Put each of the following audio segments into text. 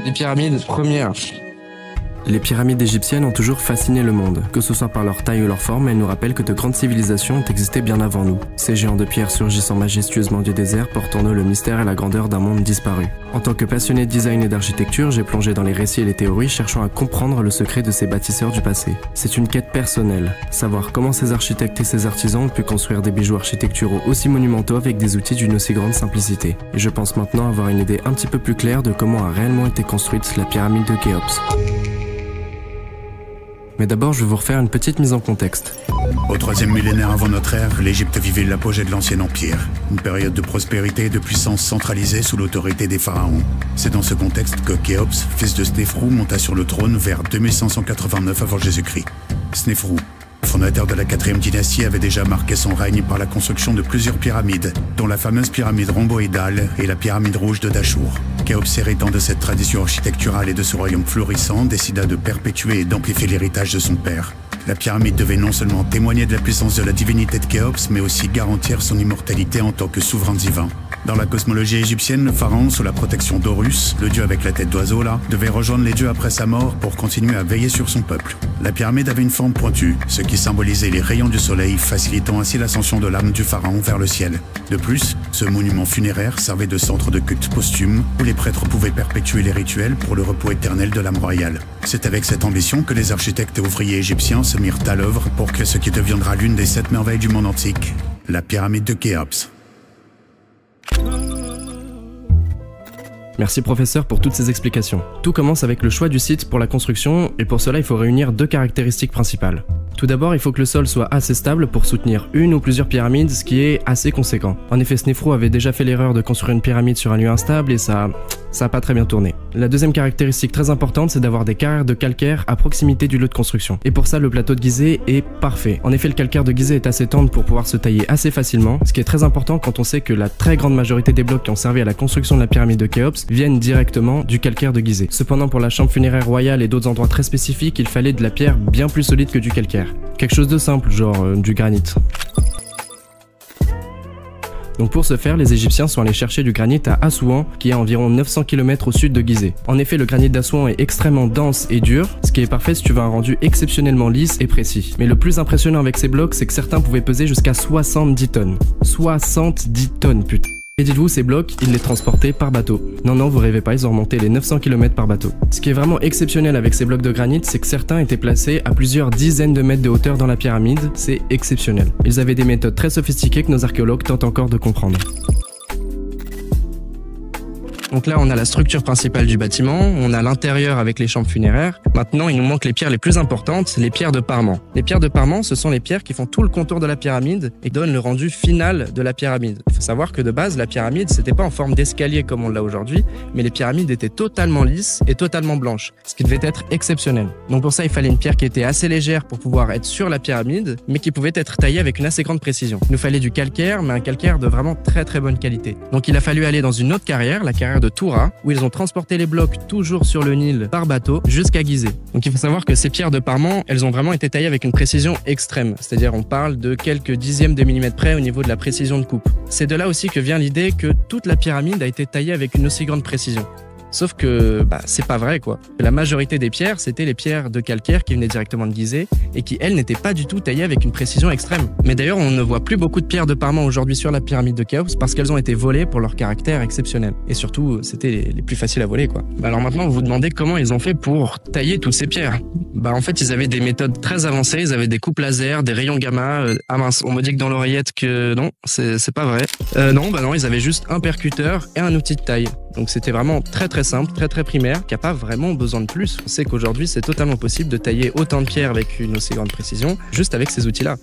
Les pyramides premières. Les pyramides égyptiennes ont toujours fasciné le monde, que ce soit par leur taille ou leur forme, elles nous rappellent que de grandes civilisations ont existé bien avant nous. Ces géants de pierre surgissant majestueusement du désert portent en eux le mystère et la grandeur d'un monde disparu. En tant que passionné de design et d'architecture, j'ai plongé dans les récits et les théories cherchant à comprendre le secret de ces bâtisseurs du passé. C'est une quête personnelle, savoir comment ces architectes et ces artisans ont pu construire des bijoux architecturaux aussi monumentaux avec des outils d'une aussi grande simplicité. Et je pense maintenant avoir une idée un petit peu plus claire de comment a réellement été construite la pyramide de Khéops. Mais d'abord, je vais vous refaire une petite mise en contexte. Au 3e millénaire avant notre ère, l'Égypte vivait l'apogée de l'ancien empire, une période de prospérité et de puissance centralisée sous l'autorité des pharaons. C'est dans ce contexte que Khéops, fils de Snéfrou, monta sur le trône vers 2589 avant Jésus-Christ. Snéfrou, fondateur de la 4e dynastie, avait déjà marqué son règne par la construction de plusieurs pyramides, dont la fameuse pyramide rhomboïdale et la pyramide rouge de Dachour. Khéops, héritant de cette tradition architecturale et de ce royaume florissant, décida de perpétuer et d'amplifier l'héritage de son père. La pyramide devait non seulement témoigner de la puissance de la divinité de Khéops, mais aussi garantir son immortalité en tant que souverain divin. Dans la cosmologie égyptienne, le pharaon, sous la protection d'Horus, le dieu avec la tête d'oiseau là, devait rejoindre les dieux après sa mort pour continuer à veiller sur son peuple. La pyramide avait une forme pointue, ce qui symbolisait les rayons du soleil, facilitant ainsi l'ascension de l'âme du pharaon vers le ciel. De plus, ce monument funéraire servait de centre de culte posthume, où les prêtres pouvaient perpétuer les rituels pour le repos éternel de l'âme royale. C'est avec cette ambition que les architectes et ouvriers égyptiens se mirent à l'œuvre pour créer ce qui deviendra l'une des 7 merveilles du monde antique, la pyramide de Khéops. Merci professeur pour toutes ces explications. Tout commence avec le choix du site pour la construction, et pour cela il faut réunir 2 caractéristiques principales. Tout d'abord, il faut que le sol soit assez stable pour soutenir une ou plusieurs pyramides, ce qui est assez conséquent. En effet, Snéfrou avait déjà fait l'erreur de construire une pyramide sur un lieu instable et ça a pas très bien tourné. La deuxième caractéristique très importante, c'est d'avoir des carrières de calcaire à proximité du lieu de construction. Et pour ça, le plateau de Gizeh est parfait. En effet, le calcaire de Gizeh est assez tendre pour pouvoir se tailler assez facilement, ce qui est très important quand on sait que la très grande majorité des blocs qui ont servi à la construction de la pyramide de Khéops viennent directement du calcaire de Gizeh. Cependant, pour la chambre funéraire royale et d'autres endroits très spécifiques, il fallait de la pierre bien plus solide que du calcaire. Quelque chose de simple, genre du granit. Donc pour ce faire, les Égyptiens sont allés chercher du granit à Assouan, qui est à environ 900 km au sud de Gizeh. En effet, le granit d'Assouan est extrêmement dense et dur, ce qui est parfait si tu veux un rendu exceptionnellement lisse et précis. Mais le plus impressionnant avec ces blocs, c'est que certains pouvaient peser jusqu'à 70 tonnes. 70 tonnes, putain. Et dites-vous, ces blocs, ils les transportaient par bateau. Non, vous rêvez pas, ils ont remonté les 900 km par bateau. Ce qui est vraiment exceptionnel avec ces blocs de granit, c'est que certains étaient placés à plusieurs dizaines de mètres de hauteur dans la pyramide, c'est exceptionnel. Ils avaient des méthodes très sophistiquées que nos archéologues tentent encore de comprendre. Donc là, on a la structure principale du bâtiment, on a l'intérieur avec les chambres funéraires. Maintenant, il nous manque les pierres les plus importantes, les pierres de parement. Les pierres de parement, ce sont les pierres qui font tout le contour de la pyramide et donnent le rendu final de la pyramide. Il faut savoir que de base, la pyramide, c'était pas en forme d'escalier comme on l'a aujourd'hui, mais les pyramides étaient totalement lisses et totalement blanches, ce qui devait être exceptionnel. Donc pour ça, il fallait une pierre qui était assez légère pour pouvoir être sur la pyramide, mais qui pouvait être taillée avec une assez grande précision. Il nous fallait du calcaire, mais un calcaire de vraiment très bonne qualité. Donc il a fallu aller dans une autre carrière, la carrière de Toura, où ils ont transporté les blocs toujours sur le Nil par bateau jusqu'à Gizeh. Donc il faut savoir que ces pierres de parement, elles ont vraiment été taillées avec une précision extrême, c'est-à-dire on parle de quelques dixièmes de millimètres près au niveau de la précision de coupe. C'est de là aussi que vient l'idée que toute la pyramide a été taillée avec une aussi grande précision. Sauf que c'est pas vrai quoi. La majorité des pierres, c'était les pierres de calcaire qui venaient directement de Gizeh et qui, elles, n'étaient pas du tout taillées avec une précision extrême. Mais d'ailleurs, on ne voit plus beaucoup de pierres de parement aujourd'hui sur la pyramide de Khéops parce qu'elles ont été volées pour leur caractère exceptionnel. Et surtout, c'était les plus faciles à voler quoi. Alors maintenant, vous vous demandez comment ils ont fait pour tailler toutes ces pierres. En fait, ils avaient des méthodes très avancées, ils avaient des coupes laser, des rayons gamma. Ah mince, on me dit que dans l'oreillette que non, c'est pas vrai. Non, ils avaient juste un percuteur et un outil de taille. Donc c'était vraiment très simple, très primaire, qui n'a pas vraiment besoin de plus. On sait qu'aujourd'hui c'est totalement possible de tailler autant de pierres avec une aussi grande précision, juste avec ces outils-là.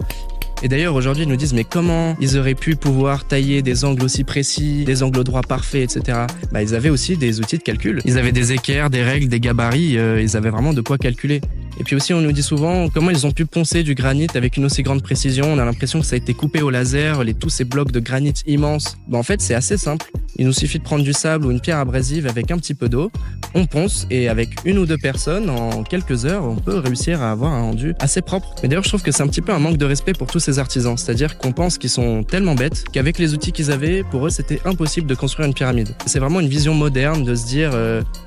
Et d'ailleurs aujourd'hui ils nous disent mais comment ils auraient pu pouvoir tailler des angles aussi précis, des angles droits parfaits, etc. Ils avaient aussi des outils de calcul. Ils avaient des équerres, des règles, des gabarits, ils avaient vraiment de quoi calculer. Et puis aussi on nous dit souvent comment ils ont pu poncer du granit avec une aussi grande précision. On a l'impression que ça a été coupé au laser, tous ces blocs de granit immenses. En fait c'est assez simple. Il nous suffit de prendre du sable ou une pierre abrasive avec un petit peu d'eau, on ponce et avec une ou deux personnes, en quelques heures, on peut réussir à avoir un rendu assez propre. Mais d'ailleurs, je trouve que c'est un petit peu un manque de respect pour tous ces artisans, c'est-à-dire qu'on pense qu'ils sont tellement bêtes qu'avec les outils qu'ils avaient, pour eux, c'était impossible de construire une pyramide. C'est vraiment une vision moderne de se dire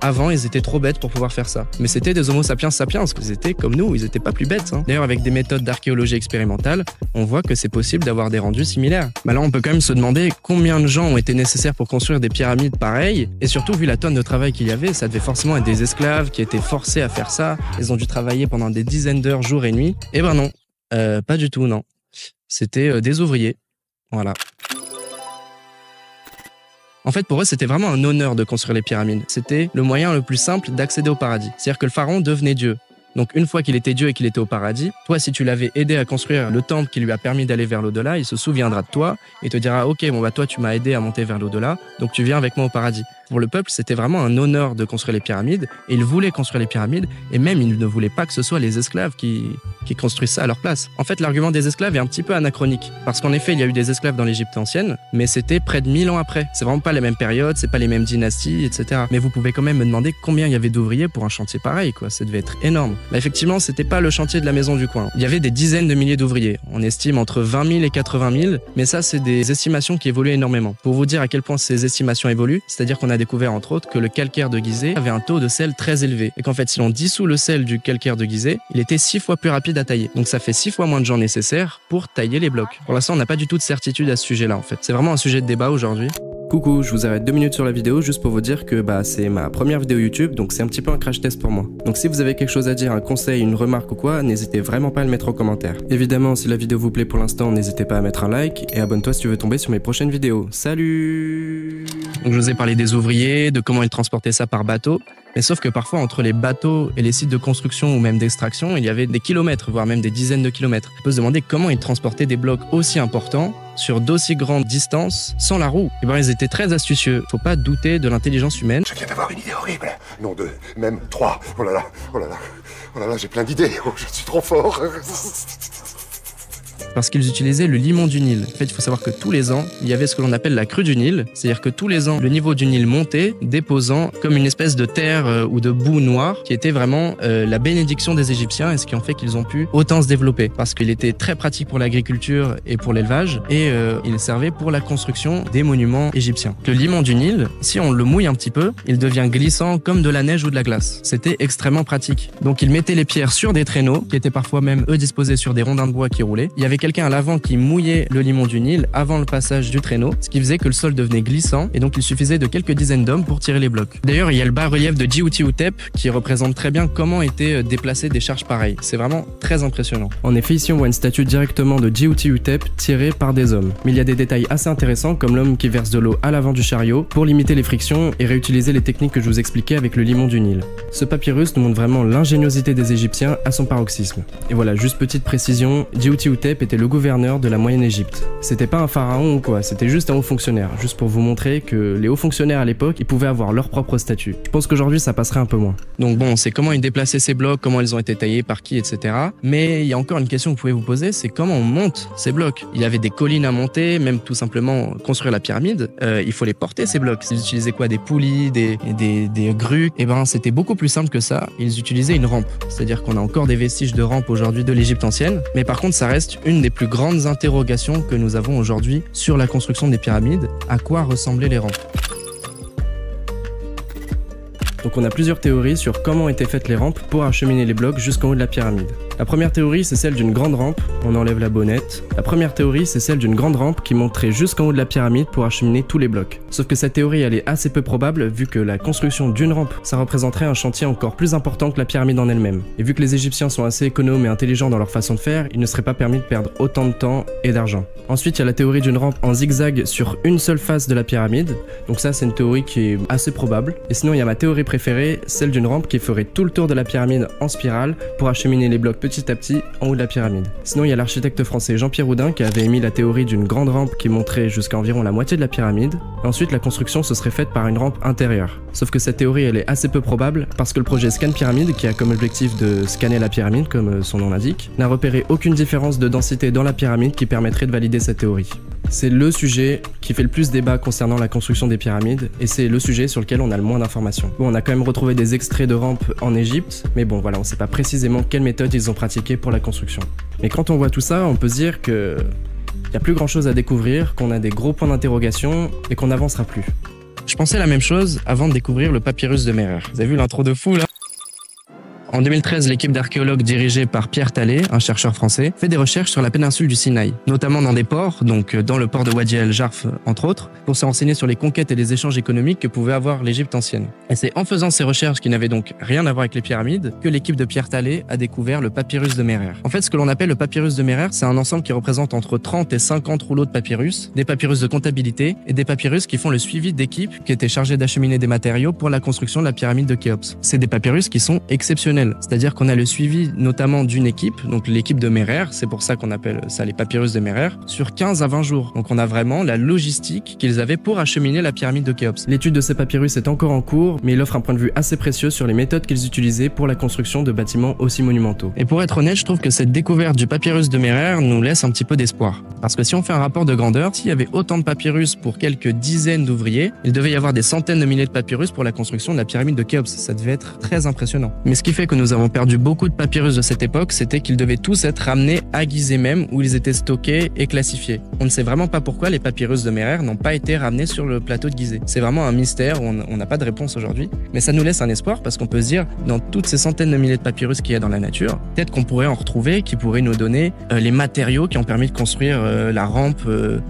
avant, ils étaient trop bêtes pour pouvoir faire ça. Mais c'était des Homo sapiens sapiens, ils étaient comme nous, ils étaient pas plus bêtes. D'ailleurs, avec des méthodes d'archéologie expérimentale, on voit que c'est possible d'avoir des rendus similaires. Bah là, on peut quand même se demander combien de gens ont été nécessaires pour construire des pyramides pareilles, et surtout, vu la tonne de travail qu'il y avait, ça devait forcément être des esclaves qui étaient forcés à faire ça. Ils ont dû travailler pendant des dizaines d'heures, jour et nuit. Et ben non, pas du tout, non. C'était des ouvriers. Voilà. En fait, pour eux, c'était vraiment un honneur de construire les pyramides. C'était le moyen le plus simple d'accéder au paradis. C'est-à-dire que le pharaon devenait Dieu. Donc une fois qu'il était Dieu et qu'il était au paradis, toi, si tu l'avais aidé à construire le temple qui lui a permis d'aller vers l'au-delà, il se souviendra de toi et te dira « Ok, bon bah toi, tu m'as aidé à monter vers l'au-delà, donc tu viens avec moi au paradis ». Pour le peuple, c'était vraiment un honneur de construire les pyramides, et ils voulaient construire les pyramides, et même ils ne voulaient pas que ce soit les esclaves qui construisent ça à leur place. En fait, l'argument des esclaves est un petit peu anachronique, parce qu'en effet, il y a eu des esclaves dans l'Égypte ancienne, mais c'était près de 1000 ans après. C'est vraiment pas les mêmes périodes, c'est pas les mêmes dynasties, etc. Mais vous pouvez quand même me demander combien il y avait d'ouvriers pour un chantier pareil, quoi. Ça devait être énorme. Bah, effectivement, c'était pas le chantier de la maison du coin. Il y avait des dizaines de milliers d'ouvriers. On estime entre 20 000 et 80 000, mais ça, c'est des estimations qui évoluent énormément. Pour vous dire à quel point ces estimations évoluent, c'est-à-dire qu'on a découvert entre autres que le calcaire de Gizeh avait un taux de sel très élevé et qu'en fait si l'on dissout le sel du calcaire de Gizeh, il était 6 fois plus rapide à tailler. Donc ça fait 6 fois moins de gens nécessaires pour tailler les blocs. Pour l'instant, on n'a pas du tout de certitude à ce sujet-là en fait. C'est vraiment un sujet de débat aujourd'hui. Coucou, je vous arrête 2 minutes sur la vidéo juste pour vous dire que c'est ma première vidéo YouTube, donc c'est un petit peu un crash test pour moi. Donc si vous avez quelque chose à dire, un conseil, une remarque ou quoi, n'hésitez vraiment pas à le mettre en commentaire. Évidemment, si la vidéo vous plaît pour l'instant, n'hésitez pas à mettre un like et abonne-toi si tu veux tomber sur mes prochaines vidéos. Salut! Donc je vous ai parlé des ouvriers, de comment ils transportaient ça par bateau. Mais sauf que parfois, entre les bateaux et les sites de construction ou même d'extraction, il y avait des kilomètres, voire même des dizaines de kilomètres. On peut se demander comment ils transportaient des blocs aussi importants sur d'aussi grandes distances sans la roue. Et ben, ils étaient très astucieux. Faut pas douter de l'intelligence humaine. Je viens d'avoir une idée horrible. Non, 2, même 3. Oh là là, oh là là, oh là là, j'ai plein d'idées. Oh, je suis trop fort. Parce qu'ils utilisaient le limon du Nil. En fait, il faut savoir que tous les ans, il y avait ce que l'on appelle la crue du Nil. C'est-à-dire que tous les ans, le niveau du Nil montait, déposant comme une espèce de terre ou de boue noire, qui était vraiment la bénédiction des Égyptiens et ce qui en fait qu'ils ont pu autant se développer. Parce qu'il était très pratique pour l'agriculture et pour l'élevage, et il servait pour la construction des monuments égyptiens. Le limon du Nil, si on le mouille un petit peu, il devient glissant comme de la neige ou de la glace. C'était extrêmement pratique. Donc ils mettaient les pierres sur des traîneaux, qui étaient parfois même eux disposés sur des rondins de bois qui roulaient. Il y avait quelqu'un à l'avant qui mouillait le limon du Nil avant le passage du traîneau, ce qui faisait que le sol devenait glissant et donc il suffisait de quelques dizaines d'hommes pour tirer les blocs. D'ailleurs, il y a le bas-relief de Djibouti-Outep qui représente très bien comment étaient déplacées des charges pareilles. C'est vraiment très impressionnant. En effet, ici on voit une statue directement de Djibouti-Outep tirée par des hommes. Mais il y a des détails assez intéressants comme l'homme qui verse de l'eau à l'avant du chariot pour limiter les frictions et réutiliser les techniques que je vous expliquais avec le limon du Nil. Ce papyrus nous montre vraiment l'ingéniosité des Égyptiens à son paroxysme. Et voilà, juste petite précision, Djibouti-Outep était le gouverneur de la Moyenne-Égypte. C'était pas un pharaon ou quoi, c'était juste un haut fonctionnaire, juste pour vous montrer que les hauts fonctionnaires à l'époque, ils pouvaient avoir leur propre statut. Je pense qu'aujourd'hui ça passerait un peu moins. Donc bon, c'est comment ils déplaçaient ces blocs, comment ils ont été taillés, par qui, etc. Mais il y a encore une question que vous pouvez vous poser, c'est comment on monte ces blocs. Il y avait des collines à monter, même tout simplement construire la pyramide, il faut les porter ces blocs. Ils utilisaient quoi? Des poulies, des grues? Et ben c'était beaucoup plus simple que ça, ils utilisaient une rampe. C'est-à-dire qu'on a encore des vestiges de rampe aujourd'hui de l'Égypte ancienne, mais par contre ça reste une des plus grandes interrogations que nous avons aujourd'hui sur la construction des pyramides. À quoi ressemblaient les rampes? Donc on a plusieurs théories sur comment étaient faites les rampes pour acheminer les blocs jusqu'en haut de la pyramide. La première théorie, c'est celle d'une grande rampe, on enlève la bonnette. La première théorie, c'est celle d'une grande rampe qui monterait jusqu'en haut de la pyramide pour acheminer tous les blocs. Sauf que cette théorie, elle est assez peu probable vu que la construction d'une rampe, ça représenterait un chantier encore plus important que la pyramide en elle-même. Et vu que les Égyptiens sont assez économes et intelligents dans leur façon de faire, il ne serait pas permis de perdre autant de temps et d'argent. Ensuite, il y a la théorie d'une rampe en zigzag sur une seule face de la pyramide. Donc ça, c'est une théorie qui est assez probable. Et sinon, il y a ma théorie préférée, celle d'une rampe qui ferait tout le tour de la pyramide en spirale pour acheminer les blocs petit à petit en haut de la pyramide. Sinon, il y a l'architecte français Jean-Pierre Houdin qui avait émis la théorie d'une grande rampe qui monterait jusqu'à environ la moitié de la pyramide. Et ensuite, la construction se serait faite par une rampe intérieure. Sauf que cette théorie, elle est assez peu probable parce que le projet Scan Pyramide, qui a comme objectif de scanner la pyramide, comme son nom l'indique, n'a repéré aucune différence de densité dans la pyramide qui permettrait de valider cette théorie. C'est le sujet qui fait le plus débat concernant la construction des pyramides et c'est le sujet sur lequel on a le moins d'informations. Bon, on a quand même retrouvé des extraits de rampes en Égypte, mais bon voilà, on sait pas précisément quelle méthode ils ont pratiquée pour la construction. Mais quand on voit tout ça, on peut se dire que y a plus grand chose à découvrir, qu'on a des gros points d'interrogation et qu'on n'avancera plus. Je pensais la même chose avant de découvrir le papyrus de Merer. Vous avez vu l'intro de fou là ? En 2013, l'équipe d'archéologues dirigée par Pierre Talley, un chercheur français, fait des recherches sur la péninsule du Sinaï, notamment dans des ports, donc dans le port de Wadi el-Jarf entre autres, pour se renseigner sur les conquêtes et les échanges économiques que pouvait avoir l'Égypte ancienne. Et c'est en faisant ces recherches qui n'avaient donc rien à voir avec les pyramides que l'équipe de Pierre Talley a découvert le papyrus de Merer. En fait, ce que l'on appelle le papyrus de Merer, c'est un ensemble qui représente entre 30 et 50 rouleaux de papyrus, des papyrus de comptabilité et des papyrus qui font le suivi d'équipes qui étaient chargées d'acheminer des matériaux pour la construction de la pyramide de Khéops. C'est des papyrus qui sont exceptionnels. C'est-à-dire qu'on a le suivi notamment d'une équipe, donc l'équipe de Merer, c'est pour ça qu'on appelle ça les papyrus de Merer, sur 15 à 20 jours. Donc on a vraiment la logistique qu'ils avaient pour acheminer la pyramide de Khéops. L'étude de ces papyrus est encore en cours, mais il offre un point de vue assez précieux sur les méthodes qu'ils utilisaient pour la construction de bâtiments aussi monumentaux. Et pour être honnête, je trouve que cette découverte du papyrus de Merer nous laisse un petit peu d'espoir. Parce que si on fait un rapport de grandeur, s'il y avait autant de papyrus pour quelques dizaines d'ouvriers, il devait y avoir des centaines de milliers de papyrus pour la construction de la pyramide de Khéops. Ça devait être très impressionnant. Mais ce qui fait que nous avons perdu beaucoup de papyrus de cette époque, c'était qu'ils devaient tous être ramenés à Gizeh même, où ils étaient stockés et classifiés. On ne sait vraiment pas pourquoi les papyrus de Merer n'ont pas été ramenés sur le plateau de Gizeh. C'est vraiment un mystère, on n'a pas de réponse aujourd'hui, mais ça nous laisse un espoir parce qu'on peut se dire, dans toutes ces centaines de milliers de papyrus qu'il y a dans la nature, peut-être qu'on pourrait en retrouver qui pourraient nous donner les matériaux qui ont permis de construire la rampe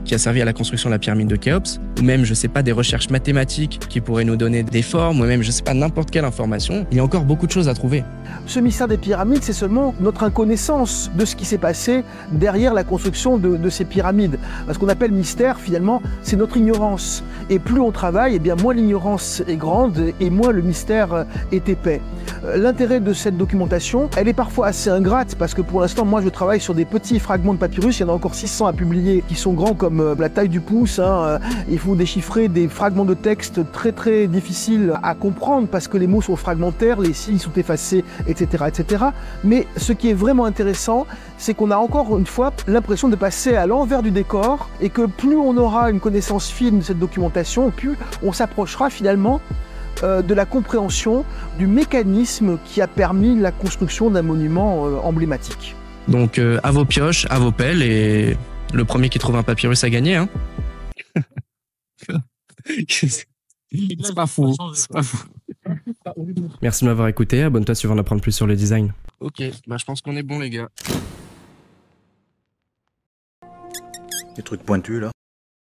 qui a servi à la construction de la pyramide de Khéops, ou même, je sais pas, des recherches mathématiques qui pourraient nous donner des formes, ou même, je sais pas, n'importe quelle information. Il y a encore beaucoup de choses à trouver. Ce mystère des pyramides, c'est seulement notre inconnaissance de ce qui s'est passé derrière la construction de ces pyramides. Ce qu'on appelle mystère, finalement, c'est notre ignorance. Et plus on travaille, eh bien moins l'ignorance est grande et moins le mystère est épais. L'intérêt de cette documentation, elle est parfois assez ingrate parce que pour l'instant, moi je travaille sur des petits fragments de papyrus, il y en a encore 600 à publier qui sont grands comme la taille du pouce. Il faut déchiffrer des fragments de texte très très difficiles à comprendre parce que les mots sont fragmentaires, les signes sont effacés, etc. etc. Mais ce qui est vraiment intéressant, c'est qu'on a encore une fois l'impression de passer à l'envers du décor et que plus on aura une connaissance fine de cette documentation, plus on s'approchera finalement de la compréhension du mécanisme qui a permis la construction d'un monument emblématique. Donc à vos pioches, à vos pelles, et le premier qui trouve un papyrus a gagné, hein. C'est pas fou, c'est pas fou. Merci de m'avoir écouté, abonne-toi si tu veux en apprendre plus sur le design. Ok, bah je pense qu'on est bon les gars. Des trucs pointus là.